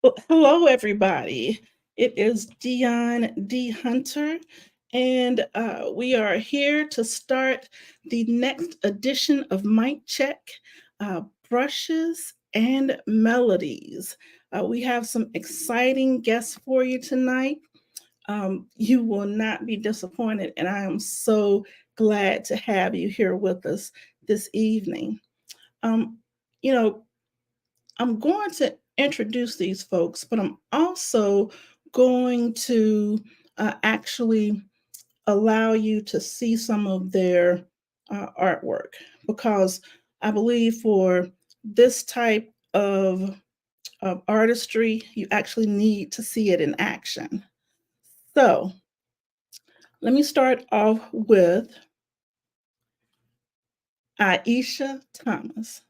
Well, hello, everybody. It is Dionne D. Hunter, and we are here to start the next edition of Mic Check Brushes and Melodies. We have some exciting guests for you tonight. You will not be disappointed, and I am so glad to have you here with us this evening. Um, you know, I'm going to introduce these folks, but I'm also going to actually allow you to see some of their artwork because I believe for this type of artistry, you actually need to see it in action. So let me start off with Aisha Thomas.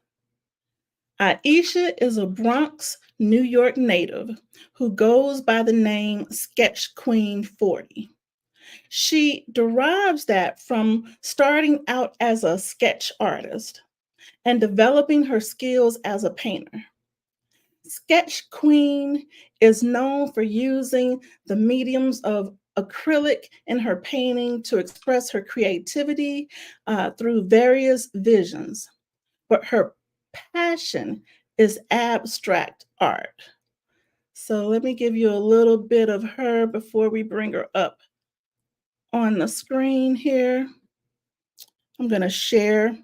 Aisha is a Bronx, New York native who goes by the name Sketch Queen 40. She derives that from starting out as a sketch artist and developing her skills as a painter. Sketch Queen is known for using the mediums of acrylic in her painting to express her creativity through various visions, but her passion is abstract art. So let me give you a little bit of her before we bring her up on the screen here. I'm going to share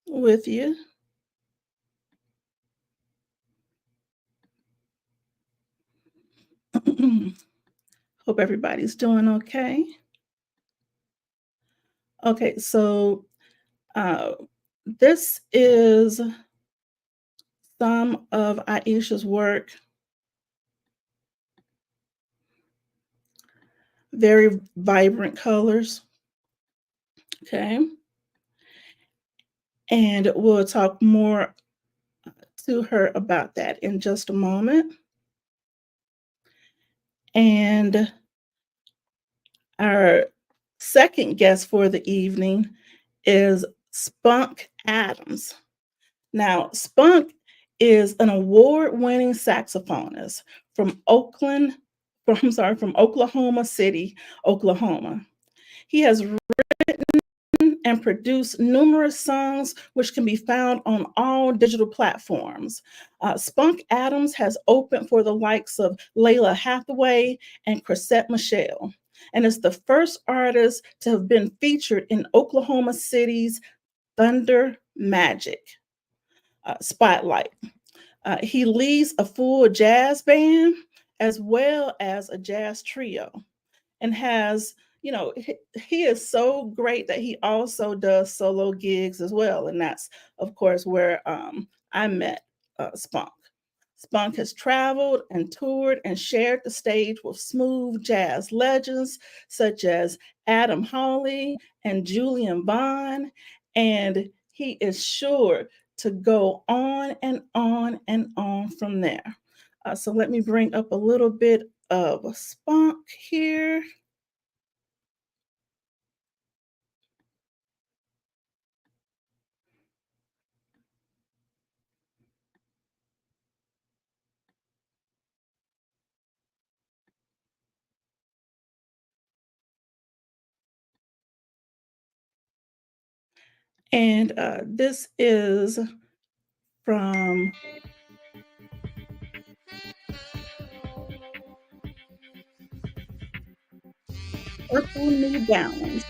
with you. Hope everybody's doing okay. Okay, so uh, this is some of Aisha's work. Very vibrant colors. Okay. And we'll talk more to her about that in just a moment. And our second guest for the evening is Spunk Adams. Now, Spunk is an award-winning saxophonist from from Oklahoma City, Oklahoma. He has and produced numerous songs which can be found on all digital platforms. Spunk Adams has opened for the likes of Layla Hathaway and Chrisette Michele, and is the first artist to have been featured in Oklahoma City's Thunder Magic spotlight. He leads a full jazz band as well as a jazz trio and has he is so great that he also does solo gigs as well, and that's of course where I met Spunk has traveled and toured and shared the stage with smooth jazz legends such as Adam Hawley and Julian Vaughn, and he is sure to go on and on and on from there. So let me bring up a little bit of Spunk here. And this is from Purple New Balance.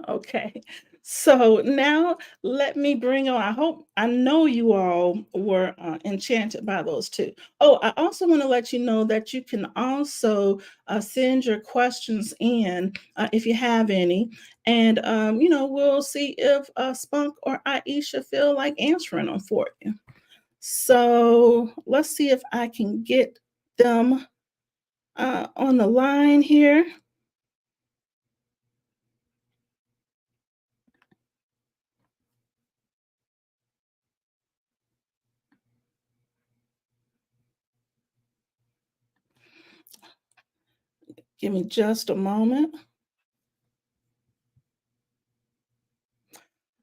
Okay, So now let me bring on, I know you all were enchanted by those two. Oh, I also want to let you know that you can also send your questions in if you have any. And, we'll see if Spunk or Aisha feel like answering them for you. So let's see if I can get them on the line here. Give me just a moment.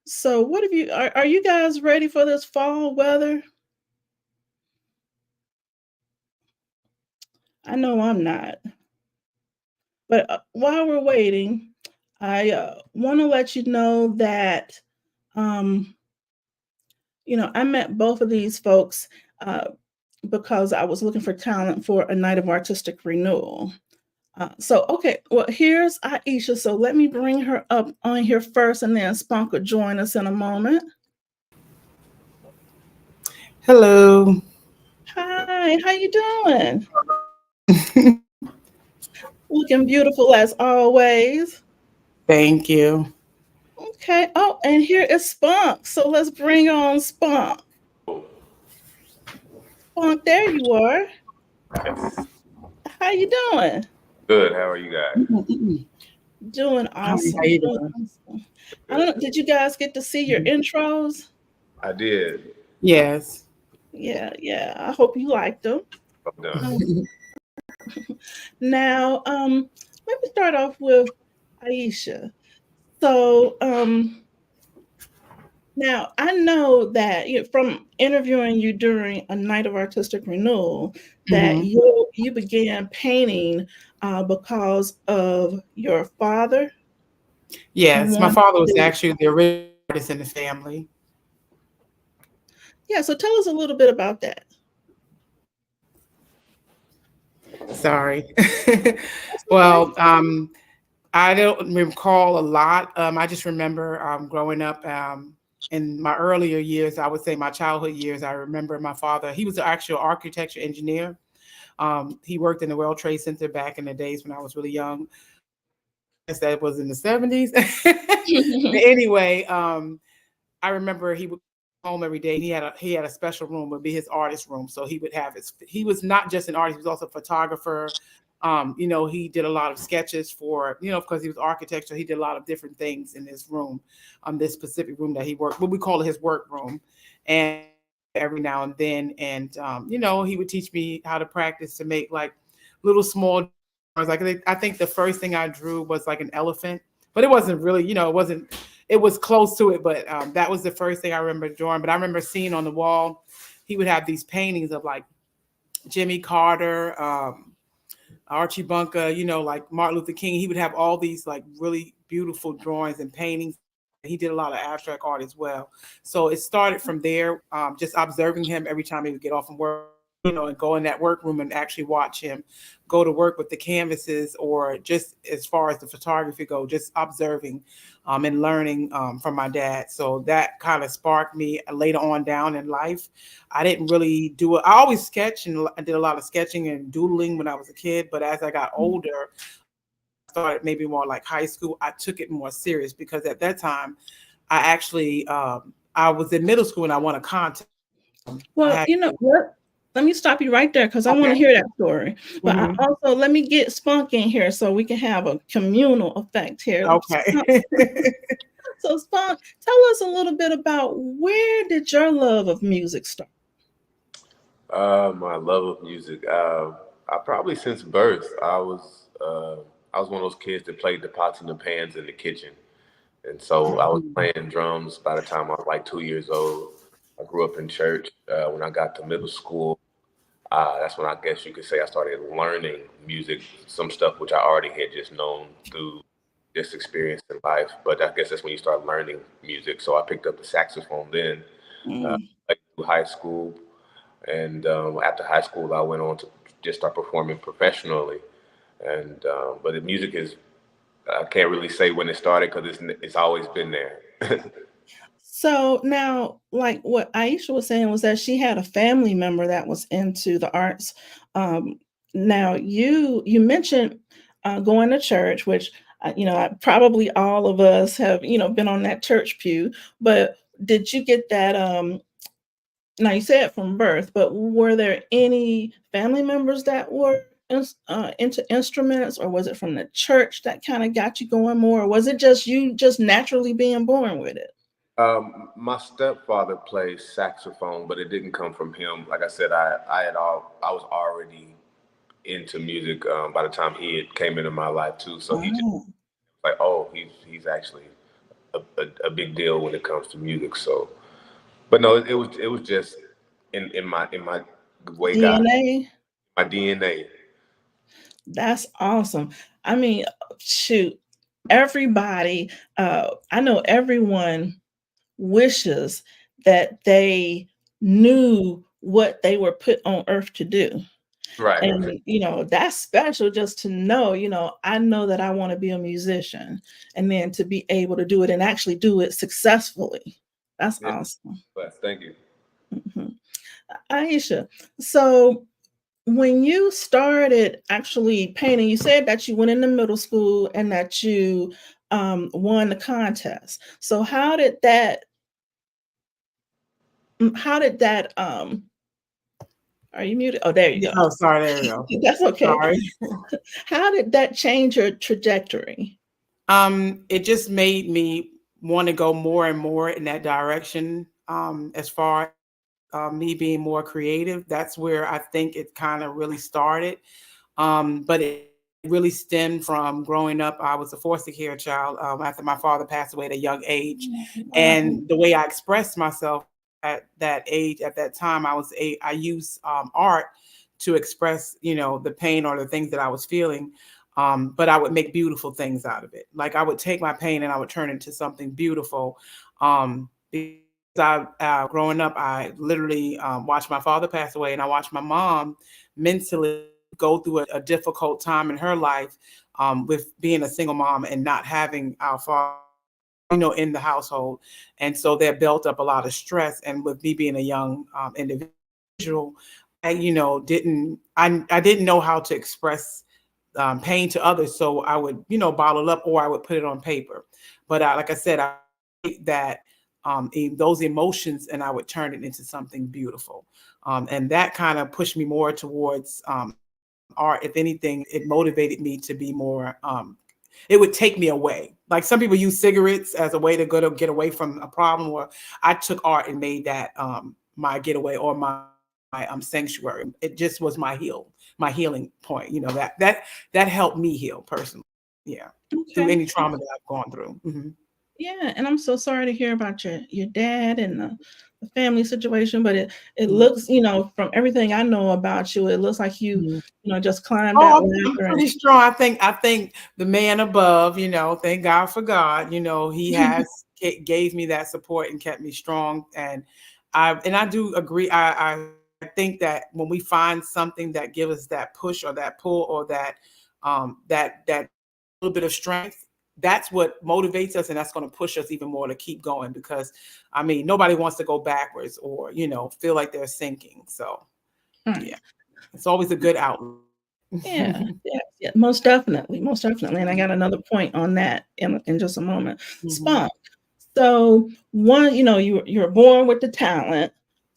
So what have you are you guys ready for this fall weather? I know I'm not. But while we're waiting, I want to let you know that um, I met both of these folks uh, because I was looking for talent for a night of artistic renewal. Okay, well, here's Aisha. So let me bring her up on here first, and then Spunk will join us in a moment. Hello. Hi, how you doing? Looking beautiful as always. Thank you. Okay. Oh, and here is Spunk. So let's bring on Spunk. Spunk, there you are. Yes. How you doing? Good. How are you guys? Doing Hi, how awesome. you Doing doing? awesome. I don't Good. know. Did you guys get to see your intros? I did. Yes. Yeah, yeah. I hope you liked them. I'm done. Um, now, let me start off with Aisha. So, now I know that from interviewing you during a night of artistic renewal that Mhm. you began painting because of your father. You Yes, my wanted father was to, actually the original artist in the family. yeah. So tell us a little bit about that. Sorry. That's okay. Well, I don't recall a lot. I just remember growing up in my earlier years, I would say my childhood years, I remember my father, he was an actual architecture engineer. He worked in the World Trade Center back in the days when I was really young. I guess that was in the 70s. But anyway, I remember he would come home every day and he had a special room, would be his artist room. So he would have he was not just an artist, he was also a photographer. He did a lot of sketches for, because he was architecture, he did a lot of different things in his room, this specific room that he worked, what we call his work room. And every now and then, and he would teach me how to practice to make like little small drawings. Like I think the first thing I drew was like an elephant, but it wasn't really, it was close to it, but that was the first thing I remember drawing. But I remember seeing on the wall, he would have these paintings of like Jimmy Carter, Archie Bunker, like Martin Luther King. He would have all these like really beautiful drawings and paintings. He did a lot of abstract art as well. So it started from there, just observing him every time he would get off from work, and go in that workroom and actually watch him go to work with the canvases, or just as far as the photography go, just observing and learning from my dad. So that kind of sparked me later on down in life. I didn't really do it. I always sketch, and I did a lot of sketching and doodling when I was a kid. But as I got older, started maybe more like high school, I took it more serious because at that time, I actually I was in middle school and I won a contest. I Well, had you know what? Let me stop you right there because I want to okay. hear that story. But I Hmm. also let me get Spunk in here so we can have a communal effect here. Okay. So, Spunk, tell us a little bit about where did your love of music start? My love of music. I probably since birth, I was one of those kids that played the pots and the pans in the kitchen, and so I was playing drums by the time I was like 2 years old. I grew up in church. When I got to middle school, that's when I guess you could say I started learning music, some stuff which I already had just known through just experience in life. But I guess that's when you start learning music. So I picked up the saxophone then, Mm. like through high school, and after high school, I went on to just start performing professionally. And but the music is I can't really say when it started because it's always been there. So now, like what Aisha was saying was that she had a family member that was into the arts. Um, Now you mentioned going to church, which probably all of us have been on that church pew. But did you get that? Now you said from birth, but were there any family members that were into instruments, or was it from the church that kind of got you going more, or was it just you just naturally being born with it? My stepfather plays saxophone, but it didn't come from him. Like I said, I was already into music by the time he had came into my life too. So he just Oh, like, oh, he's actually a big deal when it comes to music. So, but no, it was just in my way God, DNA. my DNA. That's awesome. I mean, shoot, everybody, I know everyone wishes that they knew what they were put on earth to do. Right. And, that's special just to know, I know that I want to be a musician and then to be able to do it and actually do it successfully. That's Yeah. awesome. But thank you. Mhm. Aisha, so when you started actually painting, you said that you went into middle school and that you won the contest. So how did that are you muted? Oh, there you Yeah, go. oh, sorry, there we go. That's okay. Sorry. How did that change your trajectory? It just made me want to go more and more in that direction. As far as me being more creative, that's where I think it kind of really started. But it really stemmed from growing up. I was a foster care child after my father passed away at a young age, Wow. and the way I expressed myself at that age, at that time, I used art to express, the pain or the things that I was feeling. But I would make beautiful things out of it. Like I would take my pain and I would turn it into something beautiful. Because growing up, I literally watched my father pass away, and I watched my mom mentally go through a difficult time in her life with being a single mom and not having our father, in the household. And so that built up a lot of stress. And with me being a young individual, I didn't know how to express pain to others. So I would, bottle it up, or I would put it on paper. But like I said, I that those emotions, and I would turn it into something beautiful. And that kind of pushed me more towards art. If anything, it motivated me to be more. It would take me away. Like some people use cigarettes as a way to go to get away from a problem, or I took art and made that my getaway, or my sanctuary. It just was my healing point. That helped me heal personally. Yeah, through Okay. any trauma that I've gone through. Mhm. Yeah, and I'm so sorry to hear about your dad and the family situation, but it Mhm. looks, from everything I know about you, it looks like Mhm. just climbed that Oh, I'm ladder and pretty strong. I think the man above, thank God for God, he gave me that support and kept me strong. And I do agree. I think that when we find something that gives us that push or that pull or that little bit of strength, that's what motivates us, and that's going to push us even more to keep going. Because nobody wants to go backwards or feel like they're sinking. So right. yeah, it's always a good outlet. Yeah, yeah, yeah, most definitely. And I got another point on that in just a moment. Mhm. Spunk. So one, you were born with the talent.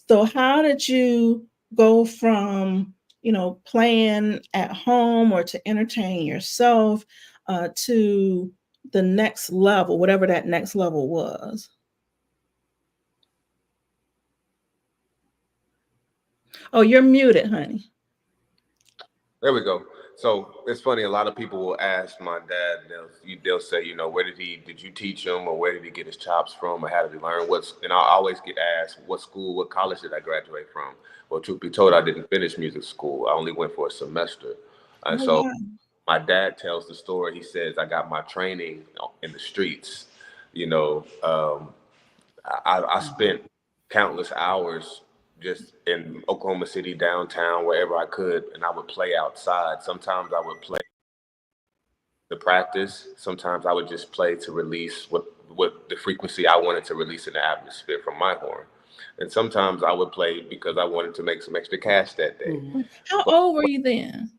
So how did you go from, playing at home or to entertain yourself to the next level, whatever that next level was? Oh, you're muted, honey. There we go. So it's funny. A lot of people will ask my dad. They'll say, where did you teach him, or where did he get his chops from, or how did he learn? And I always get asked, what school, what college did I graduate from? Well, truth be told, I didn't finish music school. I only went for a semester. And Oh, so wow. my dad tells the story. He says I got my training in the streets. You know, I spent countless hours just in Oklahoma City downtown, wherever I could, and I would play outside. Sometimes I would play the practice. Sometimes I would just play to release what the frequency I wanted to release in the atmosphere from my horn. And sometimes I would play because I wanted to make some extra cash that day. How old were you then?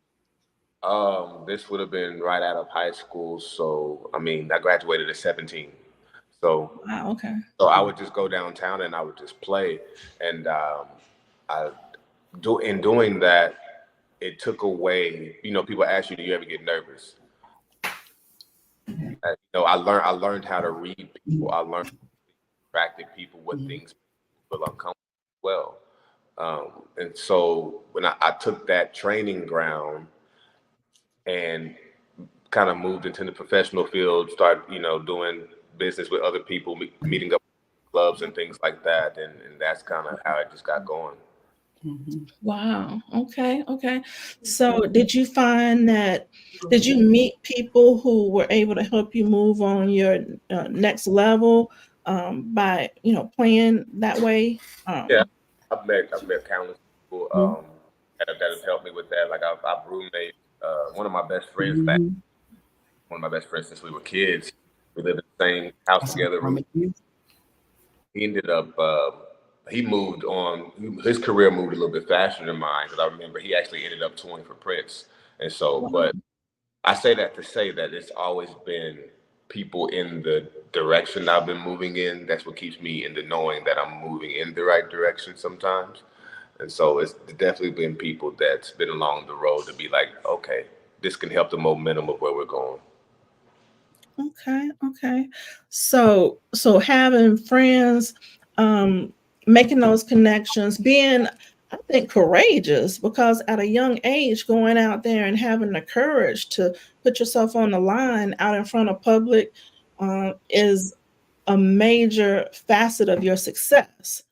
This would have been right out of high school. So, I mean, I graduated at 17. So, Wow, okay. so I would just go downtown and I would just play. And in doing that, it took away, people ask you, do you ever get nervous? I learned how to read people. I learned attracted people with things feel uncomfortable as well. And so when I took that training ground and kind of moved into the professional field, started, doing business with other people, meeting up with clubs and things like that. And that's kind of how it just got going. Wow. Okay. So did you meet people who were able to help you move on your next level by, playing that way? Yeah, I've met countless people that have helped me with that. Like I've roommate one of my best friends one of my best friends since we were kids. We lived in the same house together. He ended up he moved on. His career moved a little bit faster than mine because I remember he actually ended up touring for Prince. And so, but I say that to say that it's always been people in the direction I've been moving in. That's what keeps me in the knowing that I'm moving in the right direction sometimes. And so it's definitely been people that's been along the road to be like, okay, this can help the momentum of where we're going. Okay. So having friends, making those connections, being, I think, courageous, because at a young age, going out there and having the courage to put yourself on the line out in front of public is a major facet of your success.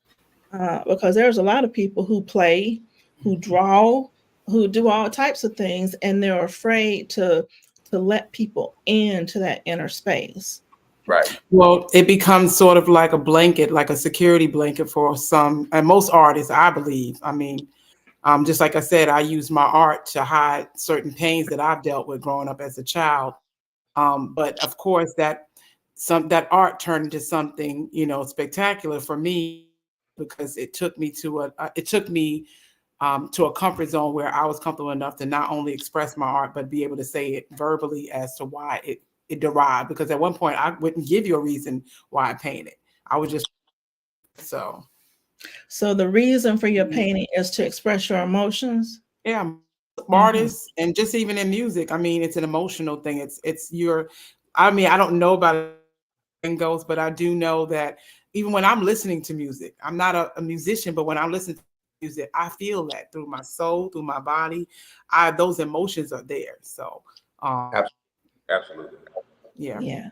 Because there's a lot of people who play, who draw, who do all types of things, and they're afraid to let people into that inner space. Right. Well, it becomes sort of like a blanket, like a security blanket for some, and most artists, I believe. I mean, just like I said, I use my art to hide certain pains that I've dealt with growing up as a child. But of course, that art turned into something, spectacular for me, because it took me to a comfort zone where I was comfortable enough to not only express my art, but be able to say it verbally as to why it derived. Because at one point I wouldn't give you a reason why I painted. I would just, so the reason for your painting is to express your emotions. Yeah, artists, and just even in music, I mean, it's an emotional thing. I don't know about it goes, but I do know that even when I'm listening to music, I'm not a musician, but when I'm listening to music, I feel that through my soul, through my body. Those emotions are there. So Absolutely. Yeah.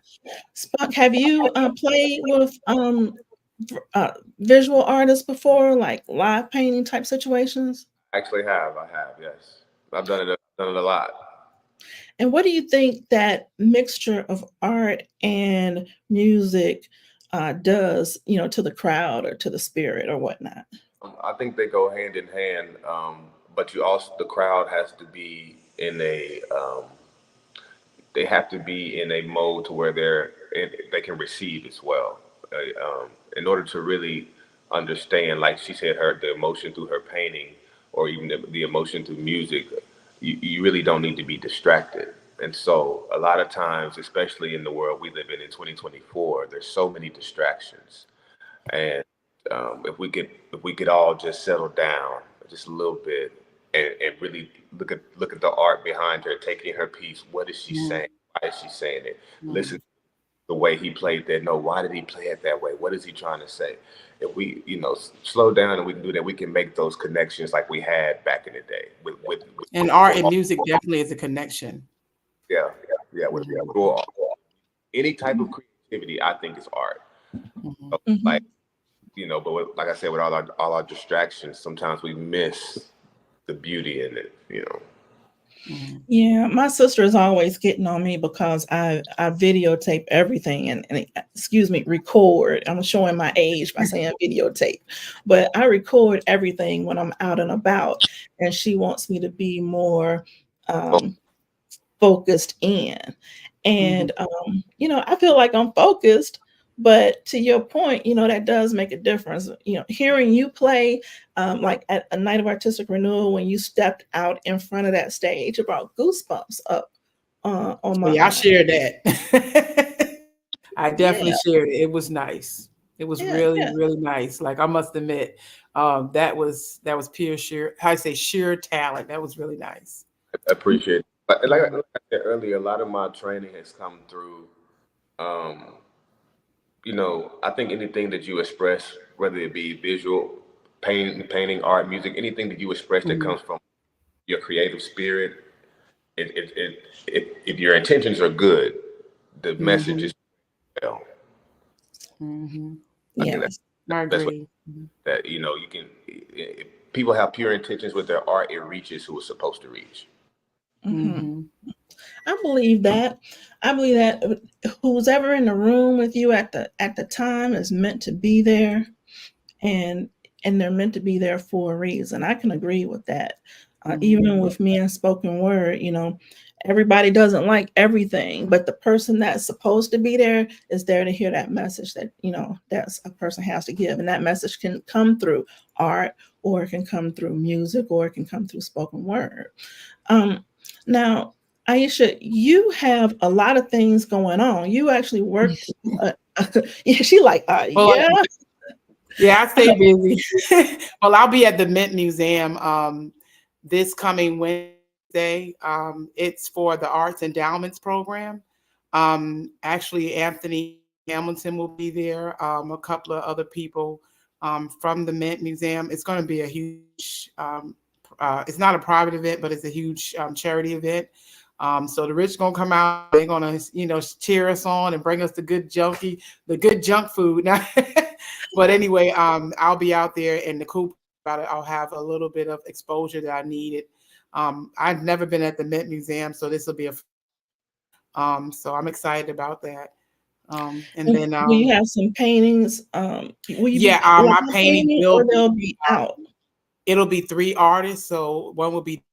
Spunk, have you played with visual artists before, like live painting type situations? Actually I have, yes. I've done it a lot. And what do you think that mixture of art and music does, to the crowd or to the spirit or whatnot? I think they go hand in hand, but the crowd has to be in they have to be in a mode to where they can receive as well. In order to really understand, like she said, the emotion through her painting, or even the emotion through music, you really don't need to be distracted. And so a lot of times, especially in the world we live in 2024, there's so many distractions. And if we could all just settle down just a little bit and really look at the art behind her, taking her piece. What is she saying? Why is she saying it? Listen to the way he played that note. Why did he play it that way? What is he trying to say? If we, slow down and we can do that, we can make those connections like we had back in the day. And art and music definitely is a connection. Yeah. With any type of creativity, I think is art. Like, but like I said, with all our distractions, sometimes we miss the beauty in it. Yeah, my sister is always getting on me because I videotape everything and record. I'm showing my age by saying videotape, but I record everything when I'm out and about, and she wants me to be more focused in. And you know, I feel like I'm focused, but to your point, you know, that does make a difference. You know, hearing you play, like at a night of artistic renewal, when you stepped out in front of that stage, it brought goosebumps up on my Yeah, I arm. shared that. I definitely Yeah, shared it. It was nice. It was yeah, really, yeah. really nice. Like I must admit, that was pure sheer, how I say, sheer talent. That was really nice. I appreciate it. Like Mhm. I said earlier, a lot of my training has come through, um, you know, I think anything that you express, whether it be visual, painting, art, music, anything that you express that Mhm. comes from your creative spirit, if your intentions are good, the message Mhm. is well. Mhm. I think Yes. that's I the best way agree. Mhm. that, you know, you can, if people have pure intentions with their art, it reaches who it's supposed to reach. Hmm. Mhm. I believe that. I believe that who's ever in the room with you at the time is meant to be there, and they're meant to be there for a reason. I can agree with that. Even Mhm. with me in spoken word, you know, everybody doesn't like everything, but the person that's supposed to be there is there to hear that message that, you know, that's a person has to give, and that message can come through art, or it can come through music, or it can come through spoken word. Um, Now, Aisha, you have a lot of things going on. You actually work. Uh, yeah, she like, Well, yeah. yeah, I stay busy. Well, I'll be at the Mint Museum this coming Wednesday. It's for the Arts Endowments Program. Actually, Anthony Hamilton will be there. A couple of other people from the Mint Museum. It's going to be a huge. It's not a private event, but it's a huge charity event. So the rich gonna come out. They're gonna, you know, cheer us on and bring us the good junk food. Now, but anyway, I'll be out there, and the cool about it, I'll have a little bit of exposure that I needed. I've never been at the Mint Museum, so this will be a so I'm excited about that. And then Will you have some paintings? Will you be yeah, live my painting painting, will or be they'll be out? it'll be three artists. So one will be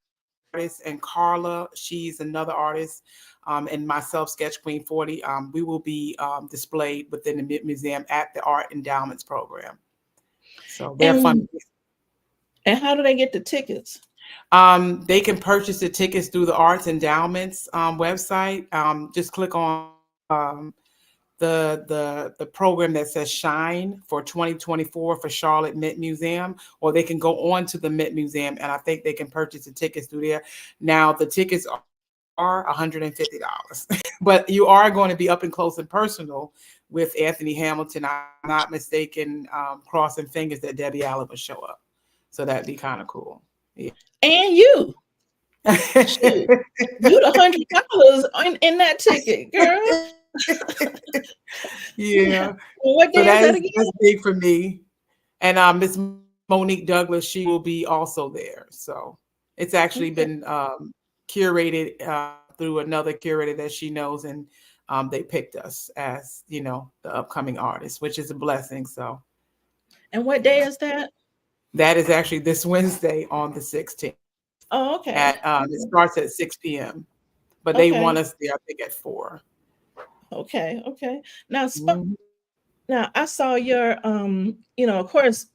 artist, and Carla, she's another artist, and myself, Sketch Queen 40. We will be displayed within the Mint Museum at the Art Endowments Program. So they're fun. And how do they get the tickets? They can purchase the tickets through the Arts Endowments website. Just click on um, the program that says Shine for 2024 for Charlotte Mint Museum, or they can go on to the Mint Museum, and I think they can purchase the tickets through there. Now the tickets are $150, but you are going to be up and close and personal with Anthony Hamilton. I'm not mistaken, crossing fingers that Debbie Allen would show up. So that'd be kind of cool. Yeah. And you, shoot, you the $100 in that ticket, girl. Yeah. What So day is that again? that's big for me. And Miss Monique Douglas, she will be also there. So it's actually Okay. been curated through another curator that she knows, and they picked us as, you know, the upcoming artist, which is a blessing. So And what day yeah, is that? that is actually this Wednesday on the 16th. Oh, okay. At it starts at 6 p.m., but they Okay. want us there, I think, at 4. Okay. Okay. Now, Mhm. now I saw your you know, of course,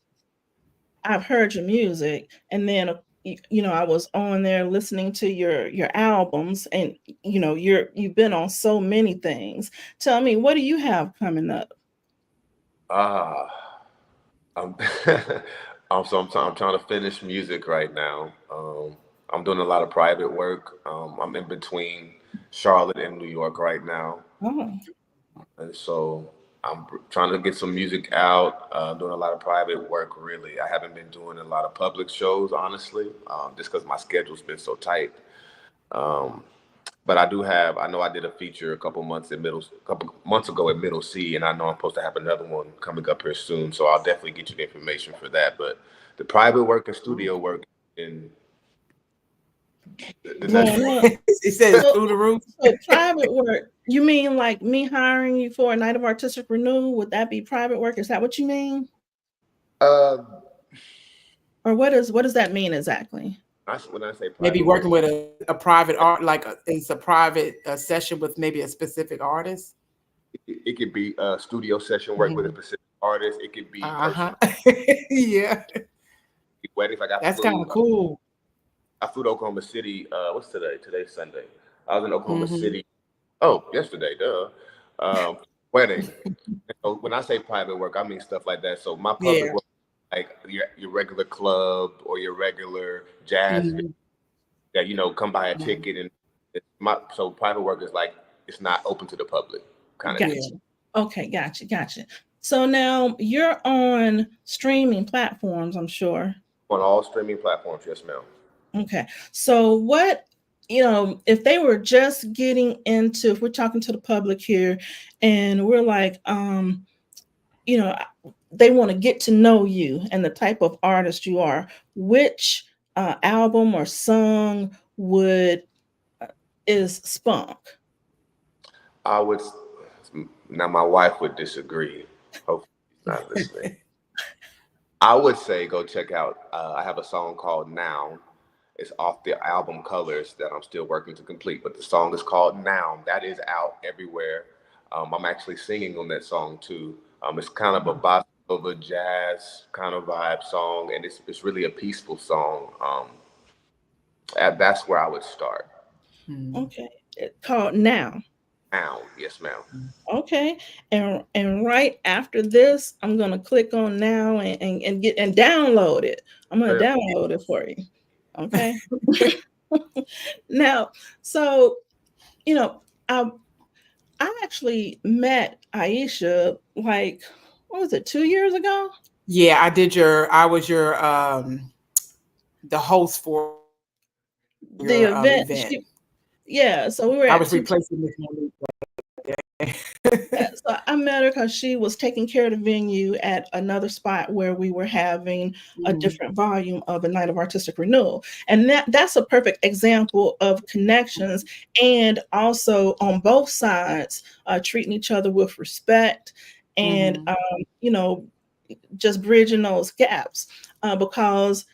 I've heard your music, and then you know, I was on there listening to your albums, and you know, you've been on so many things. Tell me, what do you have coming up? Ah, I'm, I'm trying to finish music right now. I'm doing a lot of private work. I'm in between Charlotte and New York right now. Oh, And so I'm trying to get some music out, doing a lot of private work, really. I haven't been doing a lot of public shows, honestly, just because my schedule's been so tight. Um, but I know I did a feature a couple months ago at Middle C, and I know I'm supposed to have another one coming up here soon. So I'll definitely get you the information for that. But the private work and studio work, and that's going up. It says So, through the roof. so private work. You mean like me hiring you for a night of artistic renewal? Would that be private work? Is that what you mean? uh, Or what does that mean exactly? When I say Maybe private working work, with a private art, like it's a private session with maybe a specific artist. it could be a studio session work with a Mhm. specific artist. It could be Uh-huh. personal Yeah, weddings. Like that's kind of cool. I flew to Oklahoma City. What's today? Today's Sunday. I was in Oklahoma Hmm. City. Oh, yesterday, duh. Wedding. So when I say private work, I mean stuff like that. So my public Yeah. work, like your regular club or your regular jazz Mhm. that come buy a Mhm. ticket, and so private work is like it's not open to the public kind of thing. Yeah. Gotcha. Okay, gotcha. So now you're on streaming platforms, I'm sure. On all streaming platforms, yes, ma'am. Okay. So what, if they were just getting into, if we're talking to the public here and we're like, you know, they want to get to know you and the type of artist you are, which album or song would is Spunk? I would Now my wife would disagree. Hopefully she's not listening. I would say go check out. I have a song called Noun. It's off the album Colors that I'm still working to complete, but the song is called Noun. That is out everywhere. I'm actually singing on that song too. It's kind of a bossa nova jazz kind of vibe song, and it's really a peaceful song. That's where I would start. Mhm. Okay. It's called Now. Noun, yes, ma'am. Okay. And right after this, I'm gonna click on now and get and download it. I'm gonna Yeah. download it for you. Okay. Now, so I actually met Aisha like what was it, 2 years ago? Yeah, I was your the host for The your event. event. Yeah, so we were I at was two. replacing Miss Monique. Yeah, so I met her because she was taking care of the venue at another spot where we were having a Mhm. different volume of a night of artistic renewal. And that's a perfect example of connections and also on both sides treating each other with respect and, Mhm. just bridging those gaps because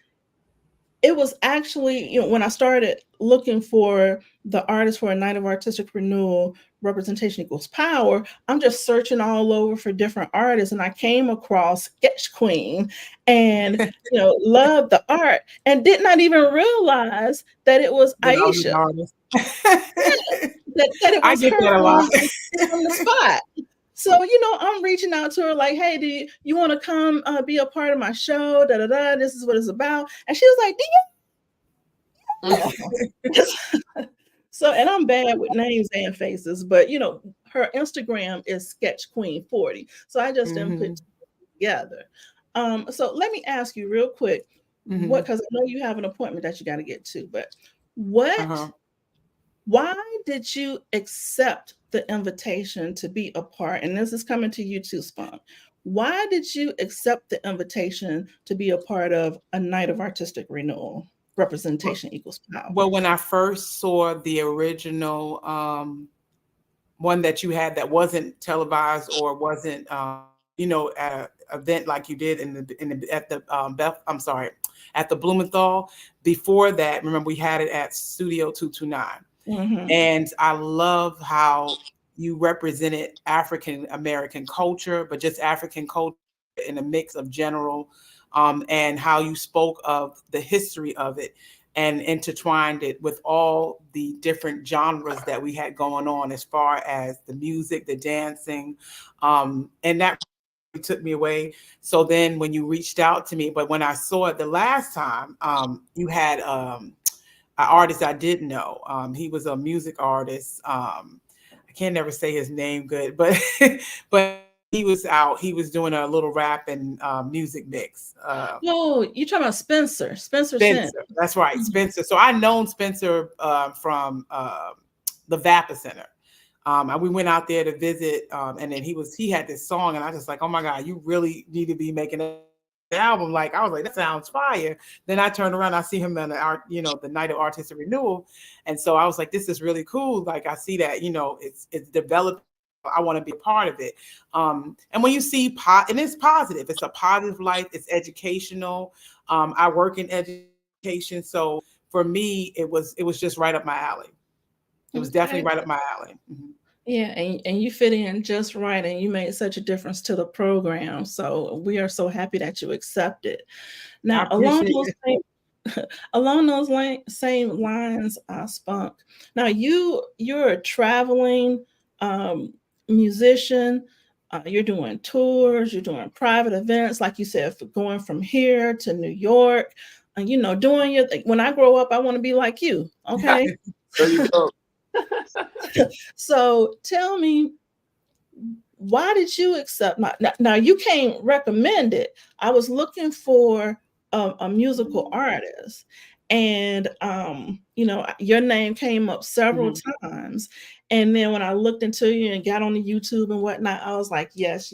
it was actually, when I started looking for the artist for a night of artistic renewal, representation equals power, I'm just searching all over for different artists. And I came across Sketch Queen and, loved the art and did not even realize that it was That I was an Aisha, artist. that it I was get her that a lot. on the spot. So, I'm reaching out to her like, hey, do you want to come be a part of my show? Da da da. This is what it's about. And she was like, so, and I'm bad with names and faces, but her Instagram is Sketch Queen 40. So I just didn't put Mhm. together. So let me ask you real quick, what Mhm. because I know you have an appointment that you got to get to, but what Uh-huh. why did you accept the invitation to be a part? And this is coming to you too, Spunk. Why did you accept the invitation to be a part of a night of artistic renewal? Well, Representation equals power. well, when I first saw the original one that you had that wasn't televised or wasn't at an event like you did at the I'm sorry, at the Blumenthal. Before that, remember we had it at Studio 229. Mhm. And I love how you represented African American culture, but just African culture in a mix of general, and how you spoke of the history of it and intertwined it with all the different genres that we had going on as far as the music, the dancing, and that took me away. So then when you reached out to me, but when I saw it the last time, you had an artist I didn't know. He was a music artist. I can't never say his name good, but but he was out. He was doing a little rap and music mix. No, you're talking about Spencer. Spencer Sin. Spencer, that's right, Mhm. Spencer. So I known Spencer from the Vapa Center. And we went out there to visit, and then he had this song, and I just like, oh my God, you really need to be making an album. Like I was like, that sounds fire. Then I turned around, I see him on the night of artistic renewal, and so I was like, this is really cool. Like I see that it's developed. I want to be a part of it. And when you see and it's positive, it's a positive light. It's educational. I work in education, so for me, it was just right up my alley. It was definitely right up my alley. Mm-hmm. Yeah, and you fit in just right, and you made such a difference to the program. So we are so happy that you accepted. Now, along those same lines, Spunk. Now you're a traveling musician. You're doing tours. You're doing private events, like you said, for going from here to New York. And doing your thing. When I grow up, I want to be like you. Okay. There you go. So tell me, why did you accept now you can't recommend it. I was looking for a musical artist, and your name came up several times, and then when I looked into you and got on the YouTube and whatnot, I was like, yes,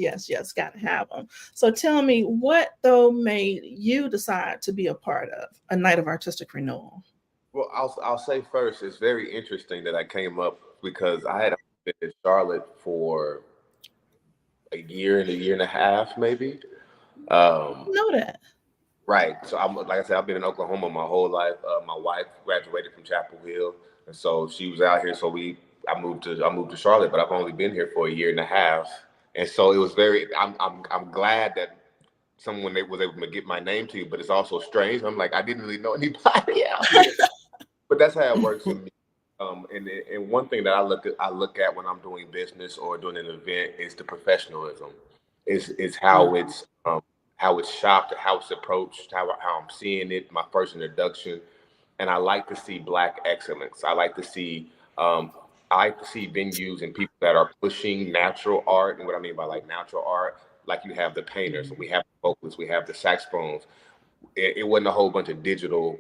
gotta have them. So tell me, what though made you decide to be a part of a night of artistic renewal? Well, I'll say first, it's very interesting that I came up because I had been in Charlotte for a year and a half, maybe. Know that. Right. So I'm, like I said, I've been in Oklahoma my whole life. My wife graduated from Chapel Hill, and so she was out here. So I moved to Charlotte, but I've only been here for a year and a half, and so it was very. I'm glad that someone was able to get my name to you, but it's also strange. I'm like, I didn't really know anybody out here. But that's how it works for me. And one thing that I look at when I'm doing business or doing an event is the professionalism. Is how it's shopped, how it's approached, how I'm seeing it. My first introduction, and I like to see Black excellence. I like to see venues and people that are pushing natural art. And what I mean by like natural art, like you have the painters, and we have the vocalists, we have the saxophones. It wasn't a whole bunch of digital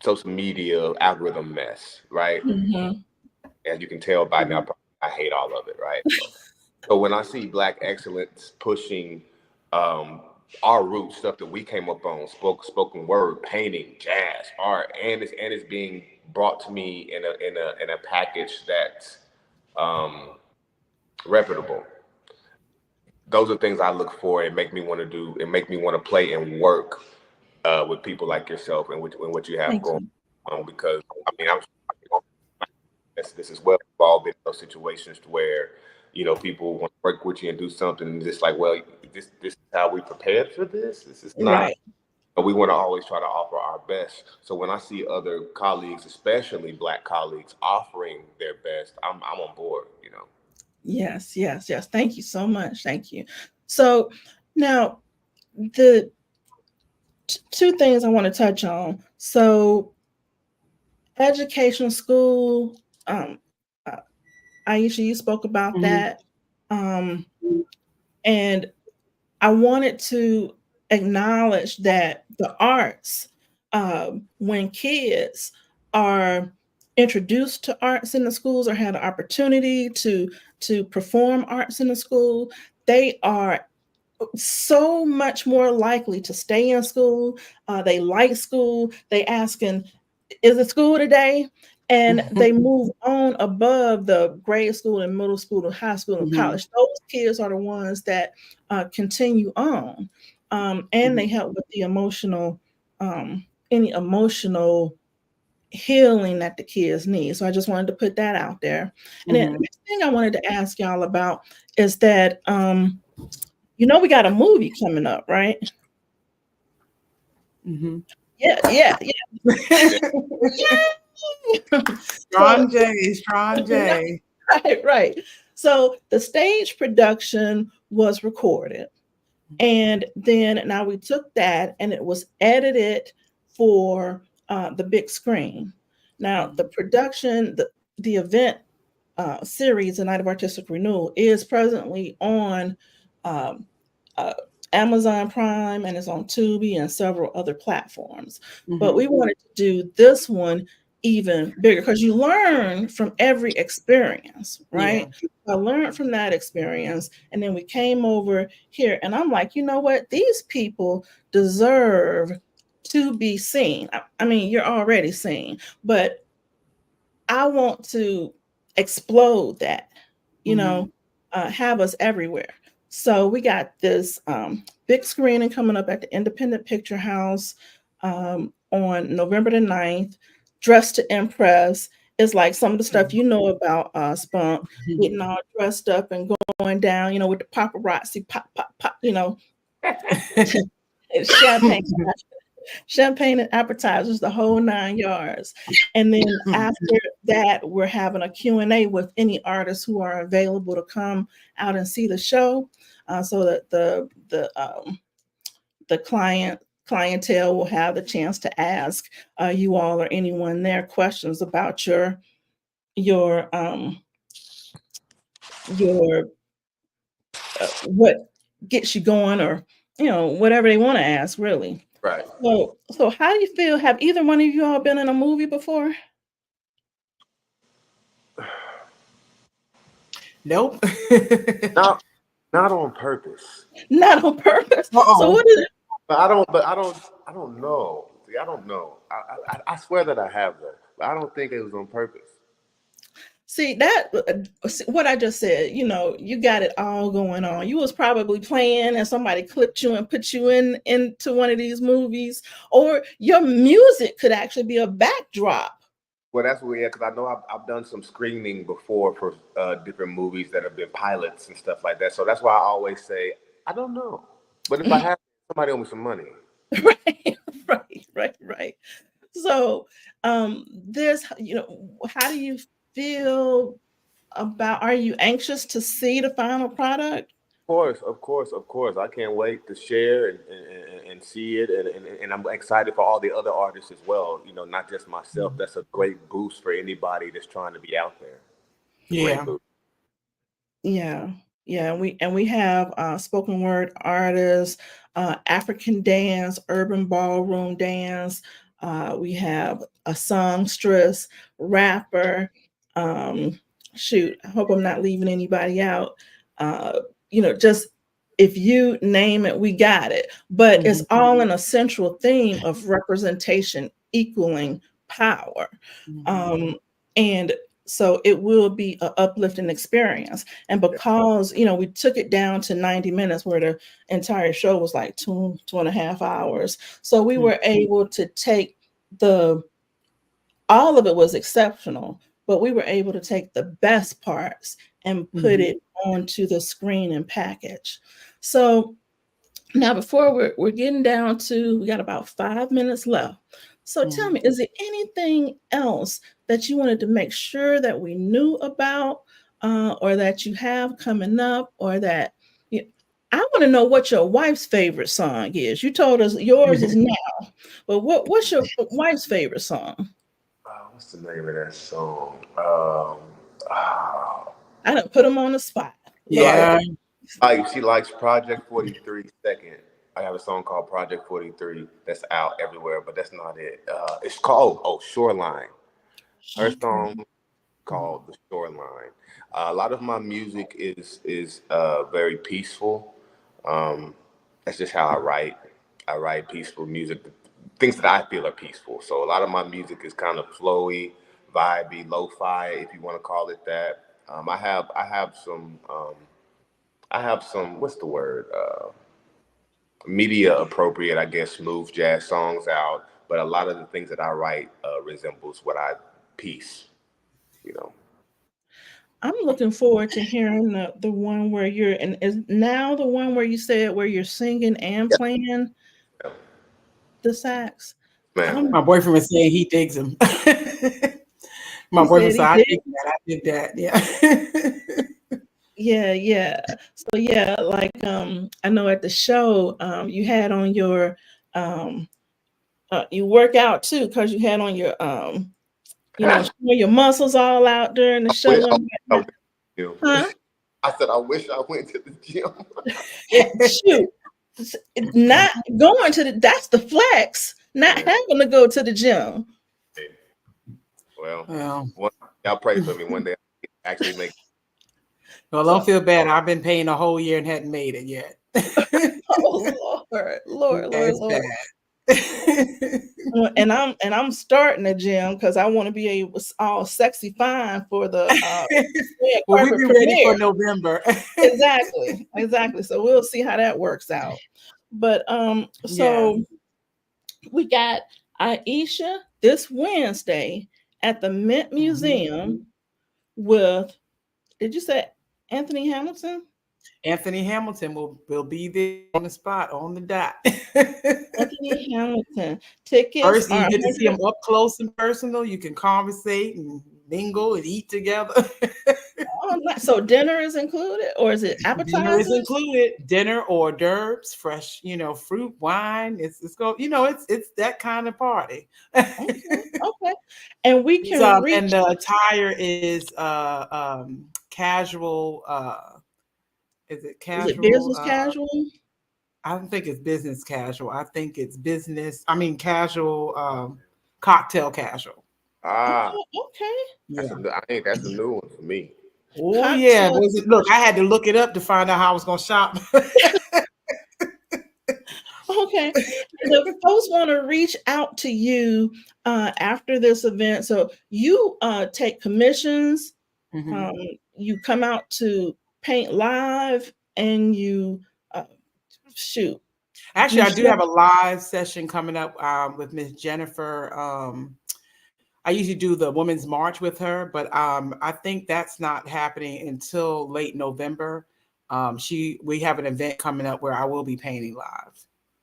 social media algorithm mess, right? As you can tell by now, I hate all of it, right? So when I see Black excellence pushing our roots, stuff that we came up on, spoken word, painting, jazz, art, and it's being brought to me in a package that's reputable. Those are things I look for and make me want to do and make me want to play and work with people like yourself and what you have going on. Because I mean, this is well, we've all been in those situations where people want to work with you and do something, and just like, well, this is how we prepared for this. This is not. Right. But we want to always try to offer our best. So when I see other colleagues, especially Black colleagues, offering their best, I'm on board. Yes. Thank you so much. Thank you. So now the two things I want to touch on. So education, school, Aisha, you spoke about that. And I wanted to acknowledge that the arts, when kids are introduced to arts in the schools or had the opportunity to perform arts in the school, they are so much more likely to stay in school. They like school. They asking, is it school today? And they move on above the grade school and middle school and high school and college. Those kids are the ones that continue on. And they help with the any emotional healing that the kids need. So I just wanted to put that out there. And then the next thing I wanted to ask y'all about is that, we got a movie coming up, right? Yeah. Strong J. Right. So the stage production was recorded, and then now we took that and it was edited for the big screen. Now the production, the event series, the Night of Artistic Renewal, is presently on Amazon Prime, and it's on Tubi and several other platforms. But we wanted to do this one even bigger because you learn from every experience, right? I learned from that experience, and then we came over here, and I'm like, you know what? These people deserve to be seen. I mean, you're already seen, but I want to explode that, have us everywhere. So we got this big screening coming up at the Independent Picture House on November the 9th. Dress to Impress is like some of the stuff you know about Spunk, getting all dressed up and going down, with the paparazzi, pop, pop, pop, champagne. Champagne and appetizers, the whole 9 yards. And then after that, we're having a Q&A with any artists who are available to come out and see the show, so that the clientele will have the chance to ask you all or anyone there questions about your what gets you going, or whatever they want to ask, really. Right. So how do you feel? Have either one of you all been in a movie before? Nope. Not on purpose. Not on purpose. Uh-oh. So what is it? But I don't know. See, I don't know. I swear that I have though, but I don't think it was on purpose. See that what I just said, you got it all going on. You was probably playing and somebody clipped you and put you into one of these movies, or your music could actually be a backdrop. Well, that's weird, because I know I've done some screening before for different movies that have been pilots and stuff like that. So that's why I always say, I don't know. But if I have, somebody owe me some money. Right. So there's, how do you feel about, are you anxious to see the final product? Of course. I can't wait to share and see it, and I'm excited for all the other artists as well. Not just myself. That's a great boost for anybody that's trying to be out there. Yeah. We have spoken word artists, African dance, urban ballroom dance. We have a songstress, rapper. Shoot, I hope I'm not leaving anybody out. Just if you name it, we got it. But it's all in a central theme of representation equaling power. And so it will be an uplifting experience. And because, we took it down to 90 minutes, where the entire show was like 2.5 hours. So we were able to take all of it was exceptional, but we were able to take the best parts and put it onto the screen and package. So now, before we're getting down to, we got about 5 minutes left. So tell me, is there anything else that you wanted to make sure that we knew about, or that you have coming up, or that I want to know what your wife's favorite song is. You told us yours is Now, but what's your wife's favorite song? What's the name of that song? I done put them on the spot. Yeah. She likes Project 43 Second. I have a song called Project 43 that's out everywhere, but that's not it. It's called Shoreline. Her song called The Shoreline. A lot of my music is very peaceful. That's just how I write. I write peaceful music, things that I feel are peaceful. So a lot of my music is kind of flowy, vibey, lo-fi, if you want to call it that. I have some what's the word? Media appropriate, I guess, smooth jazz songs out. But a lot of the things that I write resembles what I piece, I'm looking forward to hearing the one where you're, and is now the one where you said where you're singing and playing the sax. My boyfriend was saying he digs him. My boyfriend said, I dig that. Yeah. So yeah, like I know at the show you had on your you work out too, because you had on your your muscles all out during the show. I said I wish I went to the gym. Shoot, not going to that's the flex. Not having to go to the gym. Well, y'all pray for me one day. I actually make. Well, don't feel bad. I've been paying a whole year and hadn't made it yet. Oh Lord. And I'm starting a gym because I want to be all sexy fine for the well, we'll be ready for November. Exactly. So we'll see how that works out. But so We got Aisha this Wednesday at the Mint Museum with, did you say Anthony Hamilton? Anthony Hamilton will be there on the spot, on the dot. Anthony Hamilton. Tickets First, you are get to see him 100. up close and personal. You can conversate and mingle and eat together. Oh, so dinner is included, or is it Dinner is appetizers? included. Dinner, hors d'oeuvres, fresh, fruit, wine. It's go, it's that kind of party. Okay, okay. And we It's, can and reach. the attire is casual. Is it Is it casual? business casual? I don't think it's business casual. I think it's casual, cocktail casual. Ah, Okay. Yeah. I think that's a new one for me. Oh yeah. Cocktail. Look, I had to look it up to find out how I was gonna shop. Okay. The folks want to reach out to you after this event. So you take commissions, Mhm. you come out to paint live, and you uh, shoot. Actually, I do Michelle. have a live session coming up with Miss Jennifer. I usually do the Women's March with her, but I think that's not happening until late November. We have an event coming up where I will be painting live.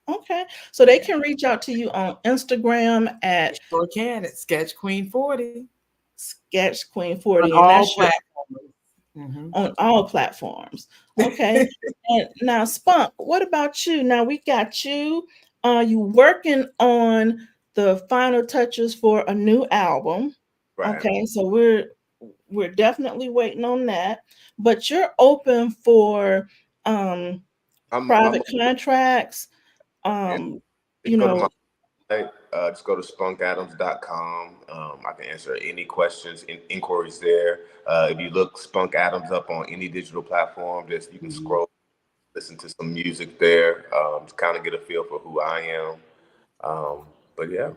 Okay. So they can reach out to you on Instagram It at sure can. It's Sketch Queen 40 Sketch Queen on 40, and all that's your platforms. Mhm. on all platforms. Okay. And now, Spunk, what about you? Now we got you. You working on the final touches for a new album. Right. Okay, so we're definitely waiting on that. But you're open for I'm private contracts. yeah, Um, just you go to my know, site. Just go to spunkadams.com. I can answer any questions, inquiries there. If you look Spunk Adams up on any digital platform, just you can scroll, listen to some music there, to kind of get a feel for who I am. But yeah,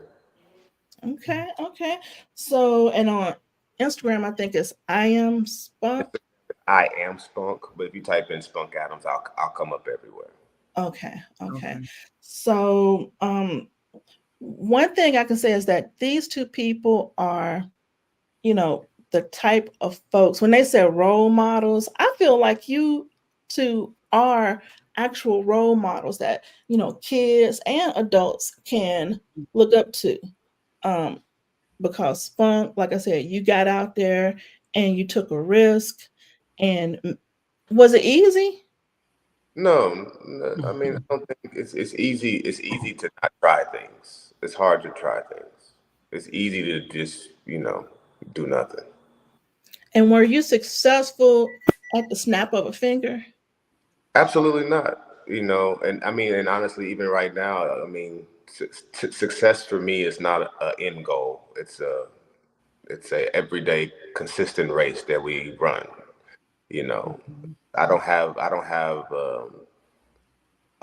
okay, okay. So and on Instagram, I think it's I am Spunk. I am Spunk. But if you type in Spunk Adams, I'll come up everywhere. Okay, okay. Okay. So one thing I can say is that these two people are, the type of folks, when they say role models, I feel like you two are actual role models that, kids and adults can look up to. Um, because Spunk, like I said, you got out there and you took a risk. And was it easy? No, I mean, I don't think it's easy. It's easy to not try things. It's hard to try things. It's easy to just, do nothing. And were you successful at the snap of a finger? Absolutely not. And I mean, and honestly, even right now, I mean, success for me is not an end goal. It's a everyday consistent race that we run. You know, I don't have a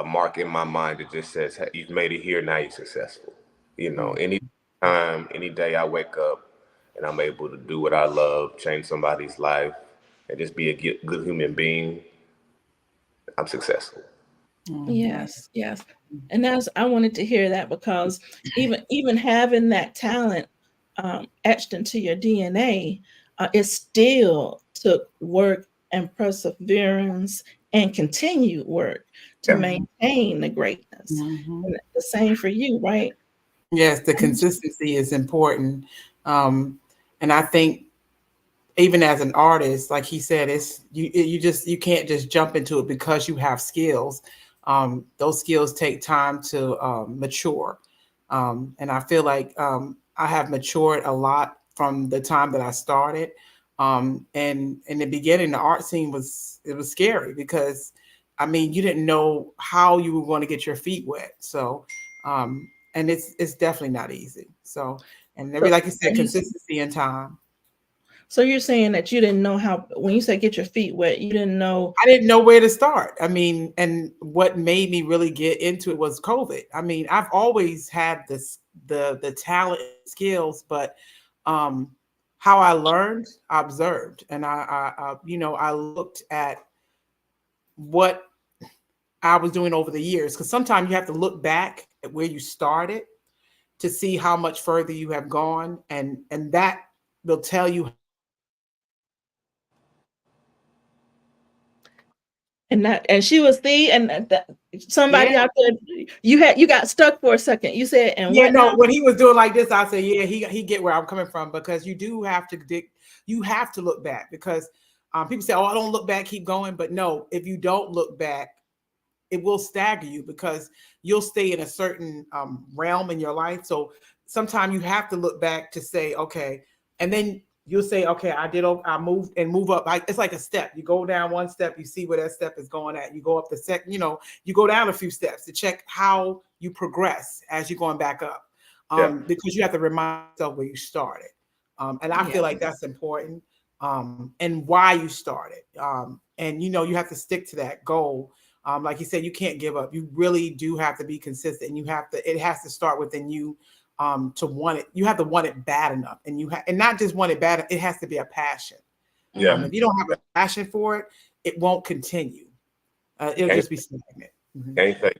mark in my mind that just says, hey, you've made it here, now you're successful. Any time, any day I wake up and I'm able to do what I love, change somebody's life, and just be a good human being, I'm successful. Yes, yes. And I wanted to hear that because even having that talent etched into your DNA, it still took work and perseverance and continued work to Yeah, maintain the greatness. Mhm. And the same for you, right? Yes, the consistency is important. And I think even as an artist, like he said, you can't just jump into it because you have skills. Those skills take time to mature. And I feel like I have matured a lot from the time that I started. And in the beginning, the art scene was scary because I mean you didn't know how you were going to get your feet wet. So and it's definitely not easy. So and every So, like you so said, you consistency and time. so you're saying that you didn't know how, when you say get your feet wet, you didn't know. I didn't know where to start. I mean, and what made me really get into it was COVID. I mean, I've always had the talent and skills, but um how I learned, I observed, and I looked at what I was doing over the years because sometimes you have to look back at where you started to see how much further you have gone, and that will tell you. And she was somebody Yeah. out there. You got stuck for a second. You said, and Yeah, what no, now? when he was doing like this, I said, yeah, he get where I'm coming from, because you do have to you have to look back, because people say, oh, I don't look back, keep going. But no, if you don't look back, it will stagger you, because you'll stay in a certain realm in your life. So sometimes you have to look back to say, okay, and then you'll say, okay, I moved and move up. Like, it's like a step. You go down one step, you see where that step is going at. You go up the second, you go down a few steps to check how you progress as you're going back up. Because you have to remind yourself where you started. And I feel like that's important, and why you started. And you have to stick to that goal. Like you said, you can't give up. You really do have to be consistent, and it has to start within you, to want it. You have to want it bad enough, and and not just want it bad. It has to be a passion. If you don't have a passion for it, it won't continue. It'll just be stagnant. Anything.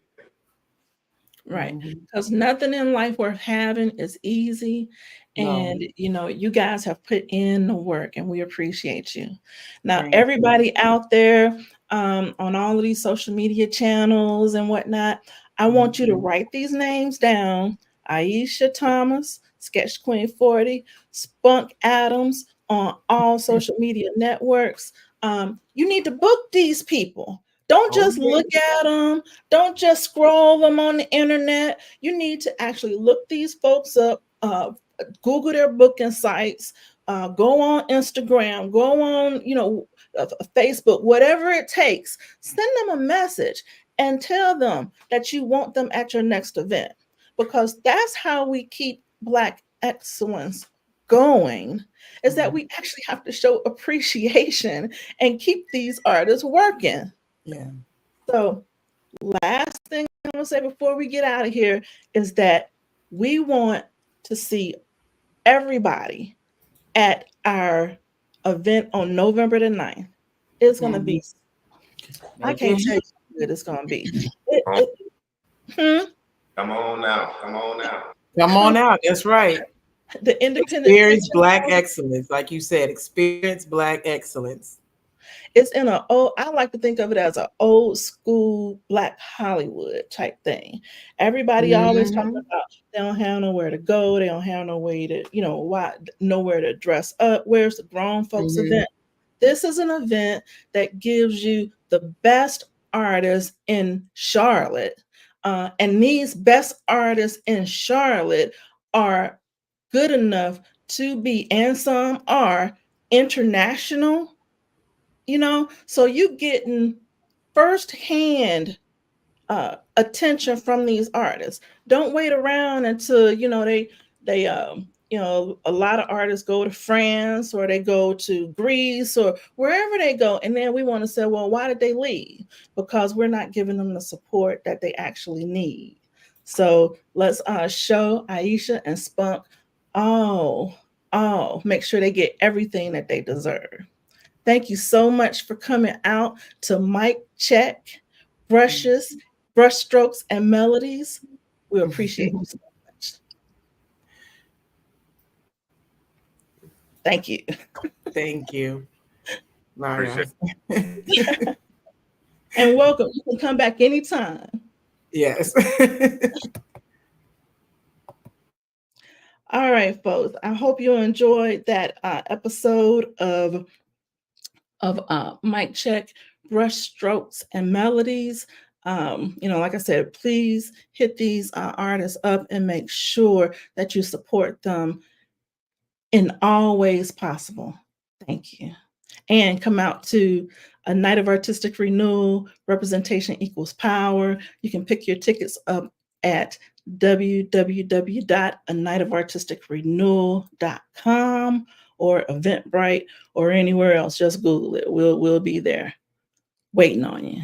Right. Because nothing in life worth having is easy. And, you guys have put in the work, and we appreciate you. Now, everybody out there on all of these social media channels and whatnot, I want you to write these names down. Aisha Thomas, Sketch Queen 40, Spunk Adams on all social media networks. You need to book these people. Don't just look at them. Don't just scroll them on the internet. You need to actually look these folks up, Google their booking sites, go on Instagram, go on, Facebook, whatever it takes. Send them a message and tell them that you want them at your next event, because that's how we keep Black excellence going, is that we actually have to show appreciation and keep these artists working. Yeah. So last thing I'm going to say before we get out of here is that we want to see everybody at our event on November the 9th. It's going to be, I can't tell you how good it's going to be. Come on now. Come on now. Come on out. That's right. The independent Experience Black excellence. Like you said, experience Black excellence. It's in I like to think of it as an old school Black Hollywood type thing. Everybody always talking about they don't have nowhere to go. They don't have no way to, nowhere to dress up. Where's the grown folks event? This is an event that gives you the best artists in Charlotte. And these best artists in Charlotte are good enough to be, and some are, international. So you getting firsthand attention from these artists. Don't wait around until they a lot of artists go to France, or they go to Greece, or wherever they go, and then we want to say, well, why did they leave? Because we're not giving them the support that they actually need. So let's show Aisha and Spunk make sure they get everything that they deserve. Thank you so much for coming out to Mic Check, Brushstrokes, and Melodies. We appreciate you so much. Thank you. Thank you. Appreciate it. And welcome. You can come back anytime. Yes. All right, folks. I hope you enjoyed that episode of Mic Check, Brushstrokes, and Melodies. Like I said, please hit these artists up and make sure that you support them in all ways possible. Thank you. And come out to a night of artistic renewal. Representation equals power. You can pick your tickets up at www.anightofartisticrenewal.com or Eventbrite or anywhere else. Just Google it. We'll be there waiting on you.